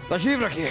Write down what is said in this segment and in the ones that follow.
तशरीफ रखिए।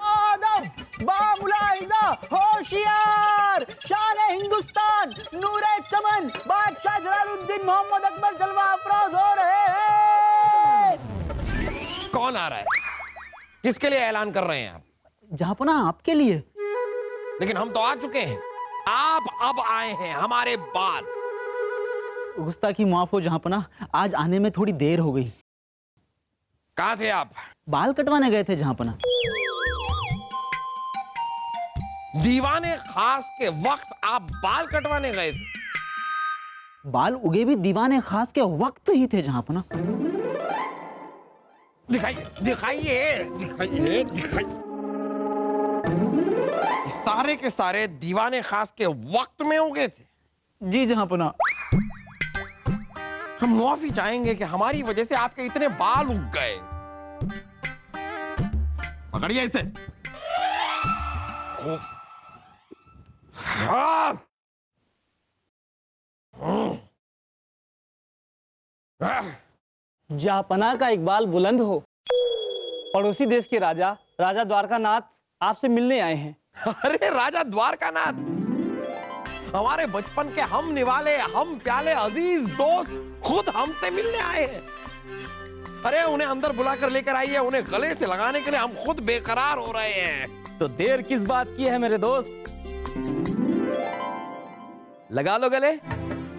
आदम, बामुलाहिजा, होशियार, शान हिंदुस्तान, नूरे चमन, बादशाह जलालुद्दीन मोहम्मद अकबर जलवा अफरोज हो रहे हैं। कौन आ रहा है? किसके लिए ऐलान कर रहे हैं आप? जहांपना आपके लिए। लेकिन हम तो आ चुके हैं, आप अब आए हैं हमारे बाद। गुस्ताखी माफ हो जहांपना, आज आने में थोड़ी देर हो गई। कहाँ थे आप? बाल कटवाने गए थे जहांपना। दीवाने खास के वक्त आप बाल कटवाने गए थे? बाल उगे भी दीवाने खास के वक्त ही थे जहांपना। दिखाइए दिखाइए दिखाइए दिखाइए। सारे के सारे दीवाने खास के वक्त में उगे थे? जी जहांपना। हम मुआफी चाहेंगे कि हमारी वजह से आपके इतने बाल उग गए। पकड़िए इसे। जहांपना का इकबाल बुलंद हो। पड़ोसी देश के राजा राजा द्वारकानाथ आपसे मिलने आए हैं। अरे राजा द्वारकानाथ, हमारे बचपन के हम निवाले, हम प्याले अजीज दोस्त खुद हमसे मिलने आए हैं। अरे उन्हें अंदर बुलाकर लेकर आइए, उन्हें गले से लगाने के लिए हम खुद बेकरार हो रहे हैं। तो देर किस बात की है मेरे दोस्त, लगा लो गले।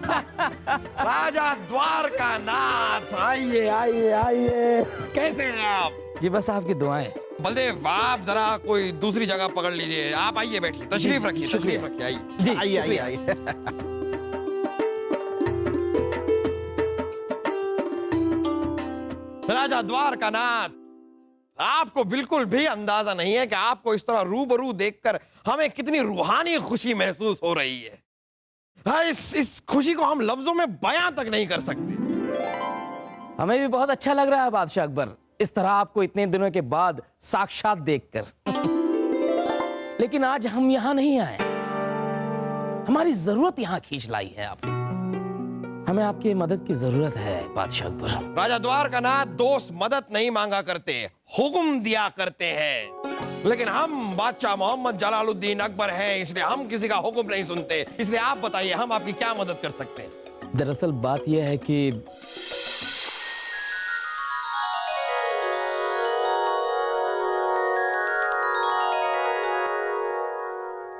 राजा द्वारकानाथ, आइए आइए आइए। कैसे हैं आप? जी बस आपकी दुआएं। बलदेव, आप जरा कोई दूसरी जगह पकड़ लीजिए। आप आइए, बैठिए, तशरीफ रखिए, तशरीफ रखिए, आइए जी आइए आइए आइए। राजा द्वारकानाथ, आपको बिल्कुल भी अंदाजा नहीं है कि आपको इस तरह रूबरू देखकर हमें कितनी रूहानी खुशी महसूस हो रही है। हाँ, इस खुशी को हम लफ्जों में बयां तक नहीं कर सकते। हमें भी बहुत अच्छा लग रहा है बादशाह अकबर, इस तरह आपको इतने दिनों के बाद साक्षात देखकर। लेकिन आज हम यहां नहीं आए, हमारी जरूरत यहां खींच लाई है आपको। हमें आपकी मदद की जरूरत है बादशाह अकबर। राजा द्वारकानाथ दोस्त मदद नहीं मांगा करते, हुक्म दिया करते हैं। लेकिन हम बादशाह मोहम्मद जलालुद्दीन अकबर हैं, इसलिए हम किसी का हुक्म नहीं सुनते। इसलिए आप बताइए, हम आपकी क्या मदद कर सकते हैं? दरअसल बात यह है कि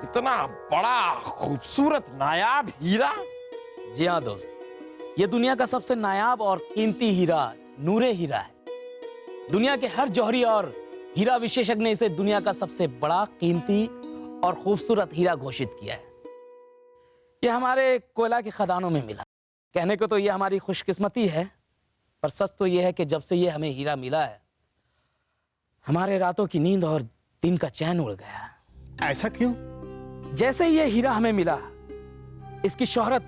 इतना बड़ा खूबसूरत नायाब हीरा। जी हाँ दोस्त, ये दुनिया का सबसे नायाब और कीमती हीरा नूरे हीरा है। दुनिया के हर जौहरी और हीरा विशेषज्ञ ने इसे दुनिया का सबसे बड़ा, कीमती और खूबसूरत हीरा घोषित किया है। यह हमारे कोयला के खदानों में मिला। कहने को तो यह हमारी खुशकिस्मती है, पर सच तो यह है कि जब से यह हमें हीरा मिला है, हमारे रातों की नींद और दिन का चैन उड़ गया। ऐसा क्यों? जैसे यह हीरा हमें मिला, इसकी शोहरत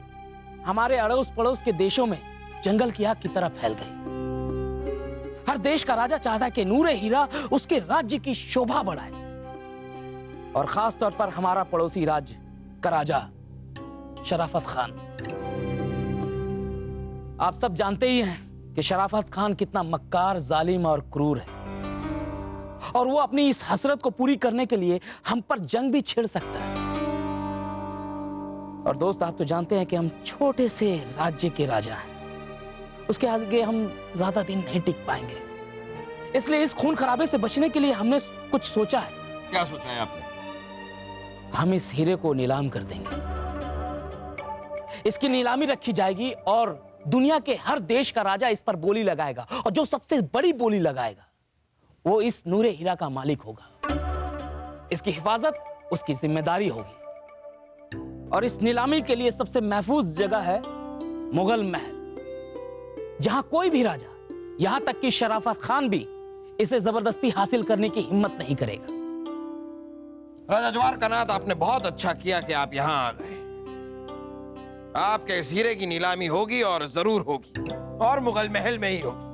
हमारे अड़ोस पड़ोस के देशों में जंगल की आग की तरह फैल गई। हर देश का राजा चाहता है कि नूरे हीरा उसके राज्य की शोभा बढ़ाए, और खास तौर पर हमारा पड़ोसी राज्य का राजा शराफत खान। आप सब जानते ही हैं कि शराफत खान कितना मक्कार, जालिम और क्रूर है, और वो अपनी इस हसरत को पूरी करने के लिए हम पर जंग भी छेड़ सकता है। और दोस्त, आप तो जानते हैं कि हम छोटे से राज्य के राजा हैं, उसके आगे हम ज्यादा दिन नहीं टिक पाएंगे। इसलिए इस खून खराबे से बचने के लिए हमने कुछ सोचा है। क्या सोचा है आपने? हम इस हीरे को नीलाम कर देंगे। इसकी नीलामी रखी जाएगी और दुनिया के हर देश का राजा इस पर बोली लगाएगा, और जो सबसे बड़ी बोली लगाएगा वो इस नूरे हीरा का मालिक होगा। इसकी हिफाजत उसकी जिम्मेदारी होगी। और इस नीलामी के लिए सबसे महफूज जगह है मुगल महल, जहां कोई भी राजा, यहां तक कि शराफत खान भी इसे जबरदस्ती हासिल करने की हिम्मत नहीं करेगा। राजा द्वारकानाथ, आपने बहुत अच्छा किया कि आप यहां आ गए। आपके इस हीरे की नीलामी होगी और जरूर होगी, और मुगल महल में ही होगी,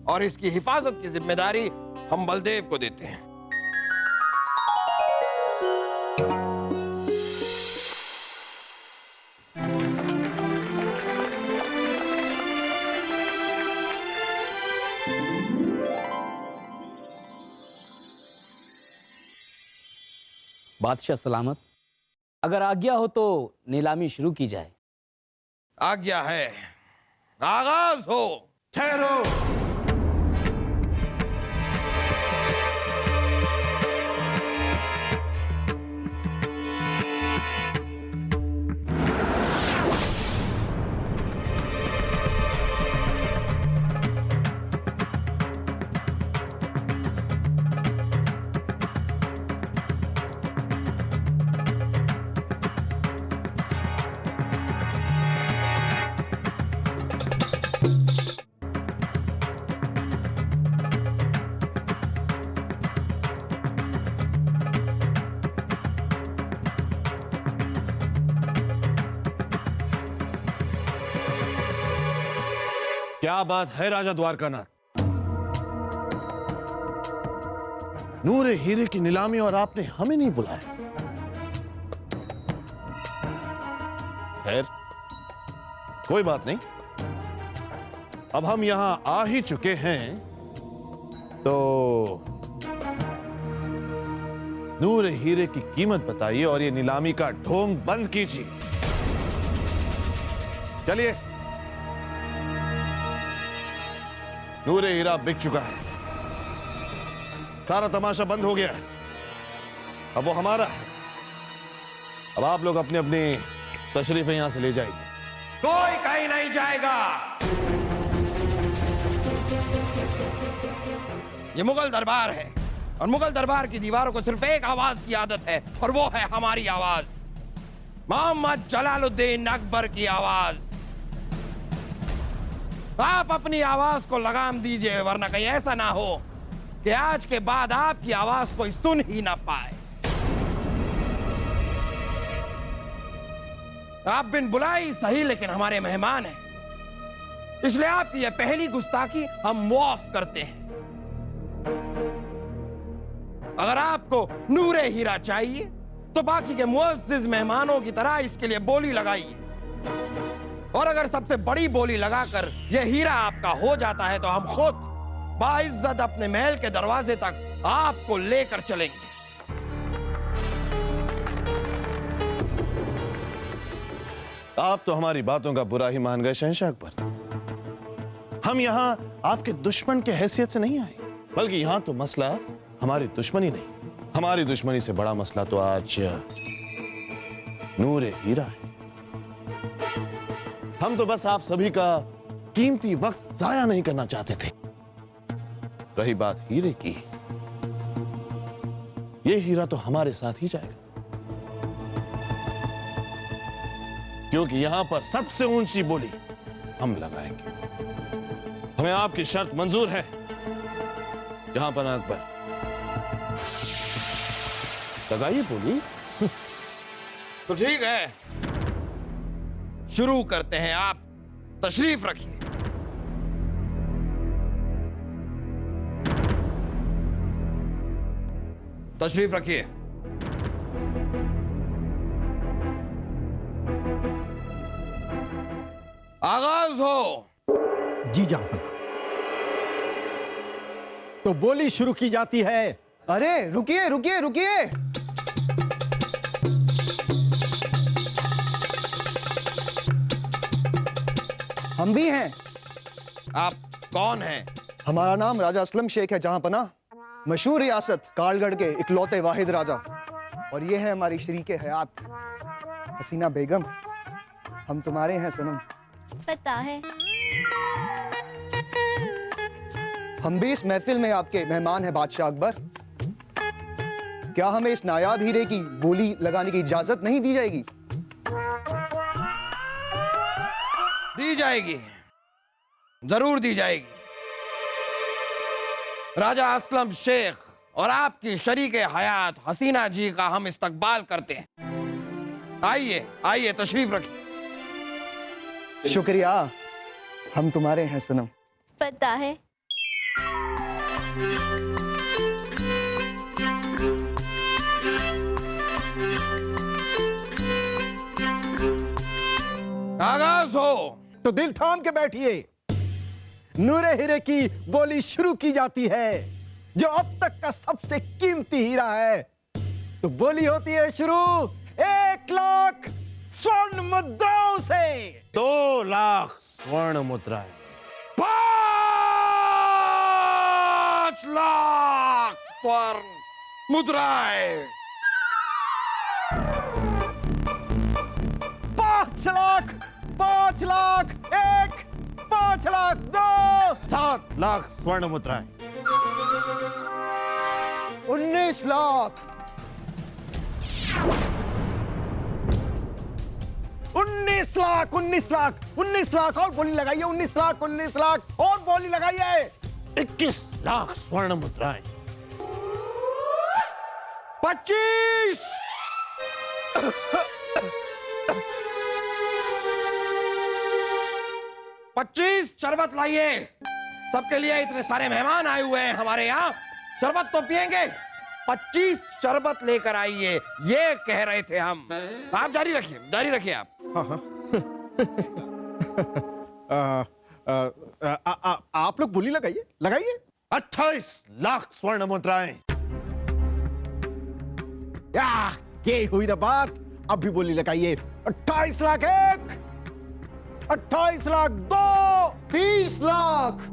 और इसकी हिफाजत की जिम्मेदारी हम बलदेव को देते हैं। बादशाह सलामत, अगर आज्ञा हो तो नीलामी शुरू की जाए। आज्ञा है, आगाज हो। ठहरो। क्या बात है राजा द्वारकानाथ, नूरे हीरे की नीलामी और आपने हमें नहीं बुलाया। खैर कोई बात नहीं, अब हम यहां आ ही चुके हैं तो नूरे हीरे की कीमत बताइए और ये नीलामी का ढोंग बंद कीजिए। चलिए, नूरे हीरा बिक चुका है, सारा तमाशा बंद हो गया है, अब वो हमारा है। अब आप लोग अपनी अपनी तशरीफें यहां से ले जाइए। कोई कहीं नहीं जाएगा। ये मुगल दरबार है, और मुगल दरबार की दीवारों को सिर्फ एक आवाज की आदत है, और वो है हमारी आवाज, मोहम्मद जलालुद्दीन अकबर की आवाज। आप अपनी आवाज को लगाम दीजिए, वरना कहीं ऐसा ना हो कि आज के बाद आपकी आवाज कोई सुन ही ना पाए। आप बिन बुलाई सही, लेकिन हमारे मेहमान हैं, इसलिए आपकी यह पहली गुस्ताखी हम मुआफ करते हैं। अगर आपको नूरे हीरा चाहिए तो बाकी के मुअज़्ज़िज़ मेहमानों की तरह इसके लिए बोली लगाइए, और अगर सबसे बड़ी बोली लगाकर यह हीरा आपका हो जाता है तो हम खुद बाइज्जत अपने महल के दरवाजे तक आपको लेकर चलेंगे। आप तो हमारी बातों का बुरा ही मान गए शहंशाह अकबर। हम यहां आपके दुश्मन के हैसियत से नहीं आए, बल्कि यहां तो मसला हमारी दुश्मनी नहीं, हमारी दुश्मनी से बड़ा मसला तो आज नूरे हीरा है। हम तो बस आप सभी का कीमती वक्त जाया नहीं करना चाहते थे। रही बात हीरे की, यह हीरा तो हमारे साथ ही जाएगा, क्योंकि यहां पर सबसे ऊंची बोली हम लगाएंगे। हमें आपकी शर्त मंजूर है जहां पर अकबर, लगाइए बोली। तो ठीक है, शुरू करते हैं। आप तशरीफ रखिए। तशरीफ रखिए। आगाज हो। जी जहांपनाह। तो बोली शुरू की जाती है। अरे रुकिए रुकिए रुकिए, हम भी हैं। आप कौन हैं? हमारा नाम राजा असलम शेख है जहांपनाह, मशहूर रियासत कालगढ़ के इकलौते वाहिद राजा। और ये है हमारी शरीके हयात हसीना बेगम। हम तुम्हारे हैं सनम। पता है। हम भी इस महफिल में आपके मेहमान हैं बादशाह अकबर। क्या हमें इस नायाब हीरे की बोली लगाने की इजाजत नहीं दी जाएगी? दी जाएगी, जरूर दी जाएगी। राजा असलम शेख और आपकी शरीके हयात हसीना जी का हम इस्तकबाल करते हैं। आइए आइए, तशरीफ रखिए। शुक्रिया, हम तुम्हारे हैं सनम। पता है। आगाज हो। तो दिल थाम के बैठिए। नूरे हीरे की बोली शुरू की जाती है, जो अब तक का सबसे कीमती हीरा है। तो बोली होती है शुरू 1 लाख स्वर्ण मुद्राओं से। 2 लाख स्वर्ण मुद्राएं। 5 लाख स्वर्ण मुद्राएं। 5 लाख, 5 लाख 1, 5 लाख 2, 7 लाख स्वर्ण मुद्राएं। 19 लाख। 19 लाख, 19 लाख, 19 लाख और बोली लगाइए। 19 लाख, 19 लाख और बोली लगाइए। 21 लाख स्वर्ण मुद्राएं। 25। 25 शरबत लाइए। सबके लिए इतने सारे मेहमान आए हुए हैं हमारे यहाँ, शरबत तो पिएंगे। 25 शरबत लेकर आइए, ये कह रहे थे हम। आप जारी रखिए, जारी रखिए आप। आप लोग बोली लगाइए, लगाइए। 28 लाख स्वर्ण मुद्राएं। ये हुई ना बात। अब भी बोली लगाइए। 28 लाख 1, 28 लाख 2, 30 लाख।